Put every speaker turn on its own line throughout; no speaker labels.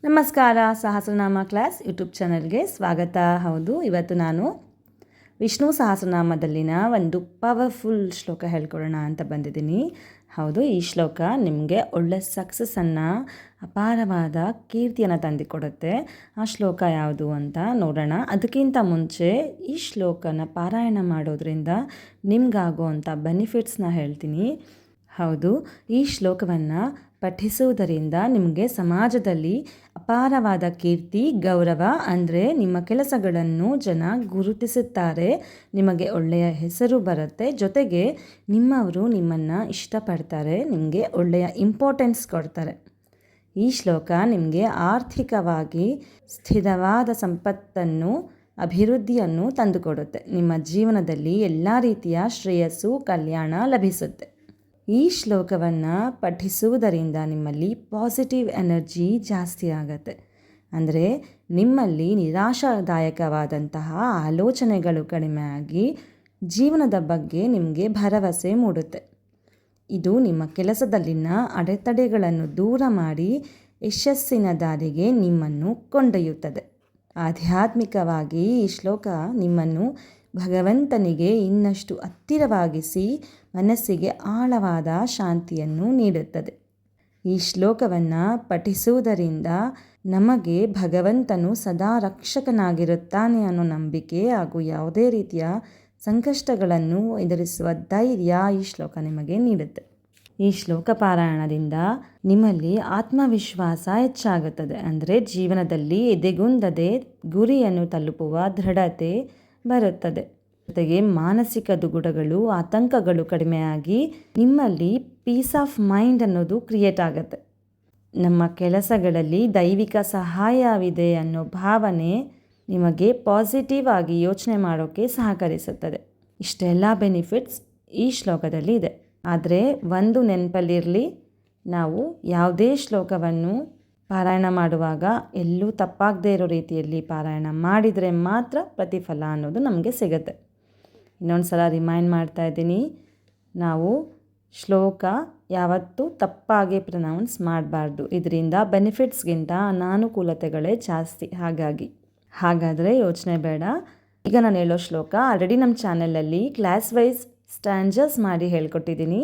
ನಮಸ್ಕಾರ. ಸಹಸ್ರನಾಮ class YouTube ಚಾನಲ್ಗೆ ಸ್ವಾಗತ. ಹೌದು, ಇವತ್ತು ನಾನು ವಿಷ್ಣು ಸಹಸ್ರನಾಮದಲ್ಲಿನ ಒಂದು ಪವರ್ಫುಲ್ ಶ್ಲೋಕ ಹೇಳ್ಕೊಡೋಣ ಅಂತ ಬಂದಿದ್ದೀನಿ. ಹೌದು, ಈ ಶ್ಲೋಕ ನಿಮಗೆ ಒಳ್ಳೆ ಸಕ್ಸಸ್ಸನ್ನು, ಅಪಾರವಾದ ಕೀರ್ತಿಯನ್ನು ತಂದುಕೊಡುತ್ತೆ. ಆ ಶ್ಲೋಕ ಯಾವುದು ಅಂತ ನೋಡೋಣ. ಅದಕ್ಕಿಂತ ಮುಂಚೆ ಈ ಶ್ಲೋಕನ ಪಾರಾಯಣ ಮಾಡೋದ್ರಿಂದ ನಿಮಗಾಗುವಂಥ ಬೆನಿಫಿಟ್ಸ್ನ ಹೇಳ್ತೀನಿ. ಹೌದು, ಈ ಶ್ಲೋಕವನ್ನು ಪಠಿಸುವುದರಿಂದ ನಿಮಗೆ ಸಮಾಜದಲ್ಲಿ ಅಪಾರವಾದ ಕೀರ್ತಿ, ಗೌರವ, ಅಂದರೆ ನಿಮ್ಮ ಕೆಲಸಗಳನ್ನು ಜನ ಗುರುತಿಸುತ್ತಾರೆ, ನಿಮಗೆ ಒಳ್ಳೆಯ ಹೆಸರು ಬರುತ್ತೆ, ಜೊತೆಗೆ ನಿಮ್ಮವರು ನಿಮ್ಮನ್ನು ಇಷ್ಟಪಡ್ತಾರೆ, ನಿಮಗೆ ಒಳ್ಳೆಯ ಇಂಪಾರ್ಟೆನ್ಸ್ ಕೊಡ್ತಾರೆ. ಈ ಶ್ಲೋಕ ನಿಮಗೆ ಆರ್ಥಿಕವಾಗಿ ಸ್ಥಿರವಾದ ಸಂಪತ್ತನ್ನು, ಅಭಿವೃದ್ಧಿಯನ್ನು ತಂದುಕೊಡುತ್ತೆ. ನಿಮ್ಮ ಜೀವನದಲ್ಲಿ ಎಲ್ಲ ರೀತಿಯ ಶ್ರೇಯಸ್ಸು, ಕಲ್ಯಾಣ ಲಭಿಸುತ್ತೆ. ಈ ಶ್ಲೋಕವನ್ನು ಪಠಿಸುವುದರಿಂದ ನಿಮ್ಮಲ್ಲಿ ಪಾಸಿಟಿವ್ ಎನರ್ಜಿ ಜಾಸ್ತಿ ಆಗುತ್ತೆ. ಅಂದರೆ ನಿಮ್ಮಲ್ಲಿ ನಿರಾಶಾದಾಯಕವಾದಂತಹ ಆಲೋಚನೆಗಳು ಕಡಿಮೆ ಆಗಿ ಜೀವನದ ಬಗ್ಗೆ ನಿಮಗೆ ಭರವಸೆ ಮೂಡುತ್ತೆ. ಇದು ನಿಮ್ಮ ಕೆಲಸದಲ್ಲಿನ ಅಡೆತಡೆಗಳನ್ನು ದೂರ ಮಾಡಿ ಯಶಸ್ಸಿನ ದಾರಿಗೆ ನಿಮ್ಮನ್ನು ಕೊಂಡೊಯ್ಯುತ್ತದೆ. ಆಧ್ಯಾತ್ಮಿಕವಾಗಿ ಈ ಶ್ಲೋಕ ನಿಮ್ಮನ್ನು ಭಗವಂತನಿಗೆ ಇನ್ನಷ್ಟು ಹತ್ತಿರವಾಗಿಸಿ ಮನಸ್ಸಿಗೆ ಆಳವಾದ ಶಾಂತಿಯನ್ನು ನೀಡುತ್ತದೆ. ಈ ಶ್ಲೋಕವನ್ನು ಪಠಿಸುವುದರಿಂದ ನಮಗೆ ಭಗವಂತನು ಸದಾ ರಕ್ಷಕನಾಗಿರುತ್ತಾನೆ ಅನ್ನೋ ನಂಬಿಕೆ ಹಾಗೂ ಯಾವುದೇ ರೀತಿಯ ಸಂಕಷ್ಟಗಳನ್ನು ಎದುರಿಸುವ ಧೈರ್ಯ ಈ ಶ್ಲೋಕ ನಿಮಗೆ ನೀಡುತ್ತೆ. ಈ ಶ್ಲೋಕ ಪಾರಾಯಣದಿಂದ ನಿಮ್ಮಲ್ಲಿ ಆತ್ಮವಿಶ್ವಾಸ ಹೆಚ್ಚಾಗುತ್ತದೆ. ಅಂದರೆ ಜೀವನದಲ್ಲಿ ಎದೆಗುಂದದೆ ಗುರಿಯನ್ನು ತಲುಪುವ ದೃಢತೆ ಬರುತ್ತದೆ. ಜೊತೆಗೆ ಮಾನಸಿಕ ದುಗುಡಗಳು, ಆತಂಕಗಳು ಕಡಿಮೆಯಾಗಿ ನಿಮ್ಮಲ್ಲಿ ಪೀಸ್ ಆಫ್ ಮೈಂಡ್ ಅನ್ನೋದು ಕ್ರಿಯೇಟ್ ಆಗುತ್ತೆ. ನಮ್ಮ ಕೆಲಸಗಳಲ್ಲಿ ದೈವಿಕ ಸಹಾಯವಿದೆ ಅನ್ನೋ ಭಾವನೆ ನಿಮಗೆ ಪಾಸಿಟಿವ್ ಆಗಿ ಯೋಚನೆ ಮಾಡೋಕ್ಕೆ ಸಹಕರಿಸುತ್ತದೆ. ಇಷ್ಟೆಲ್ಲ ಬೆನಿಫಿಟ್ಸ್ ಈ ಶ್ಲೋಕದಲ್ಲಿ ಇದೆ. ಆದರೆ ಒಂದು ನೆನಪಲ್ಲಿರಲಿ, ನಾವು ಯಾವುದೇ ಶ್ಲೋಕವನ್ನು ಪಾರಾಯಣ ಮಾಡುವಾಗ ಎಲ್ಲೂ ತಪ್ಪಾಗದೇ ಇರೋ ರೀತಿಯಲ್ಲಿ ಪಾರಾಯಣ ಮಾಡಿದರೆ ಮಾತ್ರ ಪ್ರತಿಫಲ ಅನ್ನೋದು ನಮಗೆ ಸಿಗುತ್ತೆ. ಇನ್ನೊಂದು ಸಲ ರಿಮೈಂಡ್ ಮಾಡ್ತಾ ಇದ್ದೀನಿ, ನಾವು ಶ್ಲೋಕ ಯಾವತ್ತೂ ತಪ್ಪಾಗಿ ಪ್ರನೌನ್ಸ್ ಮಾಡಬಾರ್ದು. ಇದರಿಂದ ಬೆನಿಫಿಟ್ಸ್ಗಿಂತ ಅನಾನುಕೂಲತೆಗಳೇ ಜಾಸ್ತಿ. ಹಾಗಾದರೆ ಯೋಚನೆ ಬೇಡ. ಈಗ ನಾನು ಹೇಳೋ ಶ್ಲೋಕ ಆಲ್ರೆಡಿ ನಮ್ಮ ಚಾನಲಲ್ಲಿ ಕ್ಲಾಸ್ ವೈಸ್ ಸ್ಟ್ಯಾಂಜಸ್ ಮಾಡಿ ಹೇಳ್ಕೊಟ್ಟಿದ್ದೀನಿ.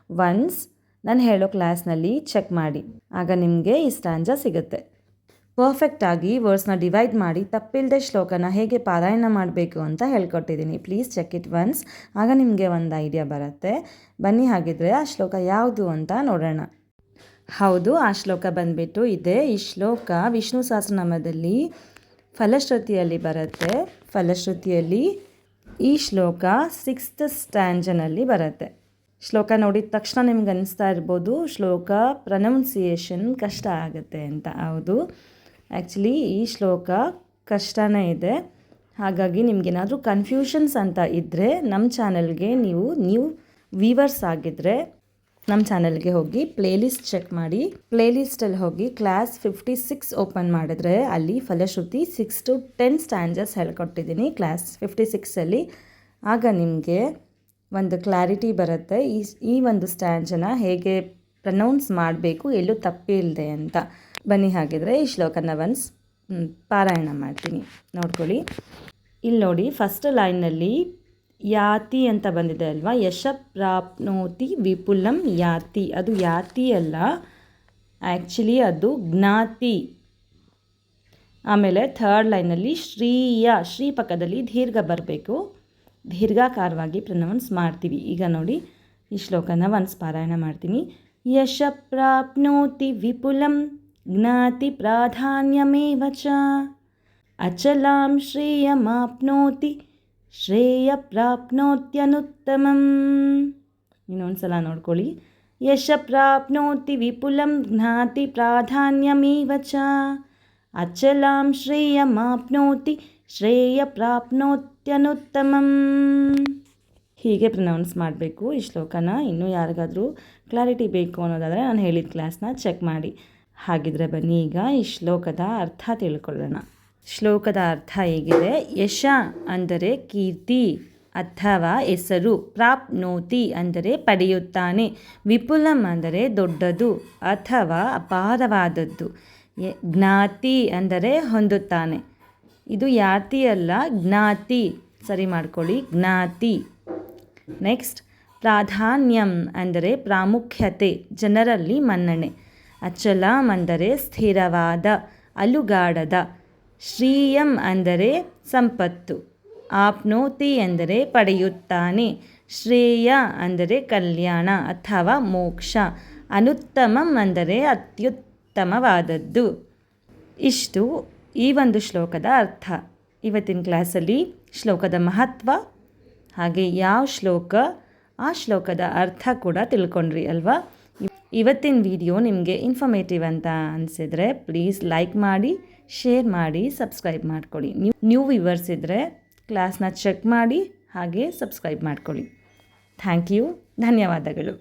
ಒನ್ಸ್ ನಾನು ಹೇಳೋ ಕ್ಲಾಸ್ನಲ್ಲಿ ಚೆಕ್ ಮಾಡಿ, ಆಗ ನಿಮಗೆ ಈ ಸ್ಟ್ಯಾಂಜ ಸಿಗುತ್ತೆ. ಪರ್ಫೆಕ್ಟಾಗಿ ವರ್ಡ್ಸ್ನ ಡಿವೈಡ್ ಮಾಡಿ ತಪ್ಪಿಲ್ಲದೆ ಶ್ಲೋಕನ ಹೇಗೆ ಪಾರಾಯಣ ಮಾಡಬೇಕು ಅಂತ ಹೇಳ್ಕೊಟ್ಟಿದ್ದೀನಿ. ಪ್ಲೀಸ್ ಚೆಕ್ ಇಟ್ ಒನ್ಸ್, ಆಗ ನಿಮಗೆ ಒಂದು ಐಡಿಯಾ ಬರುತ್ತೆ. ಬನ್ನಿ, ಹಾಗಿದ್ರೆ ಆ ಶ್ಲೋಕ ಯಾವುದು ಅಂತ ನೋಡೋಣ. ಹೌದು, ಆ ಶ್ಲೋಕ ಬಂದುಬಿಟ್ಟು ಇದೆ. ಈ ಶ್ಲೋಕ ವಿಷ್ಣು ಸಹಸ್ರನಾಮದಲ್ಲಿ ಫಲಶ್ರುತಿಯಲ್ಲಿ ಬರುತ್ತೆ. ಫಲಶ್ರುತಿಯಲ್ಲಿ ಈ ಶ್ಲೋಕ 6th ಸ್ಟ್ಯಾಂಜನಲ್ಲಿ ಬರುತ್ತೆ. ಶ್ಲೋಕ ನೋಡಿದ ತಕ್ಷಣ ನಿಮ್ಗೆ ಅನಿಸ್ತಾ ಇರ್ಬೋದು ಶ್ಲೋಕ ಪ್ರೊನೌನ್ಸಿಯೇಷನ್ ಕಷ್ಟ ಆಗುತ್ತೆ ಅಂತ. ಹೌದು, ಆ್ಯಕ್ಚುಲಿ ಈ ಶ್ಲೋಕ ಕಷ್ಟನೇ ಇದೆ. ಹಾಗಾಗಿ ನಿಮಗೇನಾದರೂ ಕನ್ಫ್ಯೂಷನ್ಸ್ ಅಂತ ಇದ್ದರೆ ನಮ್ಮ ಚಾನಲ್ಗೆ ನೀವು ವೀವರ್ಸ್ ಆಗಿದ್ದರೆ ನಮ್ಮ ಚಾನಲ್ಗೆ ಹೋಗಿ ಪ್ಲೇಲಿಸ್ಟ್ ಚೆಕ್ ಮಾಡಿ. ಪ್ಲೇಲಿಸ್ಟಲ್ಲಿ ಹೋಗಿ ಕ್ಲಾಸ್ 56 ಓಪನ್ ಮಾಡಿದ್ರೆ ಅಲ್ಲಿ ಫಲಶ್ರುತಿ 6 to 10 ಸ್ಟ್ಯಾಂಜಸ್ ಹೇಳ್ಕೊಟ್ಟಿದ್ದೀನಿ ಕ್ಲಾಸ್ 56ಅಲ್ಲಿ. ಆಗ ನಿಮಗೆ ಒಂದು ಕ್ಲಾರಿಟಿ ಬರುತ್ತೆ ಈ ಒಂದು ಸ್ಟ್ಯಾಂಜನ ಹೇಗೆ ಪ್ರನೌನ್ಸ್ ಮಾಡಬೇಕು, ಎಲ್ಲೂ ತಪ್ಪಿಲ್ಲದೆ ಅಂತ. ಬನ್ನಿ, ಹಾಗಿದ್ರೆ ಈ ಶ್ಲೋಕನ ಒನ್ಸ್ ಪಾರಾಯಣ ಮಾಡ್ತೀನಿ, ನೋಡ್ಕೊಳ್ಳಿ. ಇಲ್ಲಿ ನೋಡಿ, ಫಸ್ಟ್ ಲೈನಲ್ಲಿ ಯಾತಿ ಅಂತ ಬಂದಿದೆ ಅಲ್ವಾ, ಯಶ ಪ್ರಾಪ್ನೋತಿ ವಿಪುಲಂ ಯಾತಿ. ಅದು ಯಾತಿ ಅಲ್ಲ, ಆ್ಯಕ್ಚುಲಿ ಅದು ಜ್ಞಾತಿ. ಆಮೇಲೆ ಥರ್ಡ್ ಲೈನಲ್ಲಿ ಶ್ರೀ ಪಕ್ಕದಲ್ಲಿ ದೀರ್ಘ ಬರಬೇಕು, ದೀರ್ಘಾಕಾರವಾಗಿ ಪ್ರನೌನ್ಸ್ ಮಾಡ್ತೀವಿ. ಈಗ ನೋಡಿ, ಈ ಶ್ಲೋಕನ ಒನ್ಸ್ ಪಾರಾಯಣ ಮಾಡ್ತೀನಿ. ಯಶ ಪ್ರಾಪ್ನೋತಿ ವಿಪುಲಂ ಜ್ಞಾತಿ ಪ್ರಾಧಾನ್ಯಮೇವ ಚ ಅಚಲಾಂ ಶ್ರೇಯಮಾಪ್ನೋತಿ ಶ್ರೇಯ ಪ್ರಾಪ್ನೋತ್ಯನುತ್ತಮಂ. ಇನ್ನೊಂದು ಸಲ ನೋಡ್ಕೊಳ್ಳಿ. ಯಶ ಪ್ರಾಪ್ನೋತಿ ವಿಪುಲಂ ಜ್ಞಾತಿ ಪ್ರಾಧಾನ್ಯಮೇವ ಚ ಅಚಲಾಂ ಶ್ರೇಯಮಾಪ್ನೋತಿ ಶ್ರೇಯ ಪ್ರಾಪ್ನೋತ್ಯನುತ್ತಮಂ. ಹೀಗೆ ಪ್ರನೌನ್ಸ್ ಮಾಡಬೇಕು ಈ ಶ್ಲೋಕನ. ಇನ್ನೂ ಯಾರಿಗಾದರೂ ಕ್ಲಾರಿಟಿ ಬೇಕು ಅನ್ನೋದಾದರೆ ನಾನು ಹೇಳಿದ ಕ್ಲಾಸ್ನ ಚೆಕ್ ಮಾಡಿ. ಹಾಗಿದ್ರೆ ಬನ್ನಿ ಈಗ ಈ ಶ್ಲೋಕದ ಅರ್ಥ ತಿಳ್ಕೊಳ್ಳೋಣ. ಶ್ಲೋಕದ ಅರ್ಥ ಹೇಗಿದೆ. ಯಶ ಅಂದರೆ ಕೀರ್ತಿ ಅಥವಾ ಹೆಸರು, ಪ್ರಾಪ್ನೋತಿ ಅಂದರೆ ಪಡೆಯುತ್ತಾನೆ, ವಿಪುಲಂ ಅಂದರೆ ದೊಡ್ಡದು ಅಥವಾ ಅಪಾರವಾದದ್ದು. ಜ್ಞಾತಿ ಅಂದರೆ ಹೊಂದುತ್ತಾನೆ. ಇದು ಯಾತಿ ಅಲ್ಲ, ಜ್ಞಾತಿ. ಸರಿ ಮಾಡ್ಕೊಳ್ಳಿ, ಜ್ಞಾತಿ. ನೆಕ್ಸ್ಟ್, ಪ್ರಾಧಾನ್ಯಂ ಅಂದರೆ ಪ್ರಾಮುಖ್ಯತೆ, ಜನರಲ್ಲಿ ಮನ್ನಣೆ. ಅಚಲಂ ಅಂದರೆ ಸ್ಥಿರವಾದ, ಅಲುಗಾಡದ. ಶ್ರೀಯಂ ಅಂದರೆ ಸಂಪತ್ತು. ಆಪ್ನೋತಿ ಎಂದರೆ ಪಡೆಯುತ್ತಾನೆ. ಶ್ರೇಯ ಅಂದರೆ ಕಲ್ಯಾಣ ಅಥವಾ ಮೋಕ್ಷ. ಅನುತ್ತಮಂ ಅಂದರೆ ಅತ್ಯುತ್ತಮವಾದದ್ದು. ಇಷ್ಟು ಈ ಒಂದು ಶ್ಲೋಕದ ಅರ್ಥ. ಇವತ್ತಿನ ಕ್ಲಾಸಲ್ಲಿ ಶ್ಲೋಕದ ಮಹತ್ವ ಹಾಗೆ ಯಾವ ಶ್ಲೋಕ, ಆ ಶ್ಲೋಕದ ಅರ್ಥ ಕೂಡ ತಿಳ್ಕೊಂಡ್ರಿ ಅಲ್ವಾ. ಇವತ್ತಿನ ವಿಡಿಯೋ ನಿಮಗೆ ಇನ್ಫಾರ್ಮೇಟಿವ್ ಅಂತ ಅನಿಸಿದರೆ ಪ್ಲೀಸ್ ಲೈಕ್ ಮಾಡಿ, ಶೇರ್ ಮಾಡಿ, ಸಬ್ಸ್ಕ್ರೈಬ್ ಮಾಡ್ಕೊಳ್ಳಿ. ನ್ಯೂ ವ್ಯೂವರ್ಸ್ ಇದ್ದರೆ ಕ್ಲಾಸ್ನ ಚೆಕ್ ಮಾಡಿ ಹಾಗೆ ಸಬ್ಸ್ಕ್ರೈಬ್ ಮಾಡ್ಕೊಳ್ಳಿ. Thank you. ಧನ್ಯವಾದಗಳು.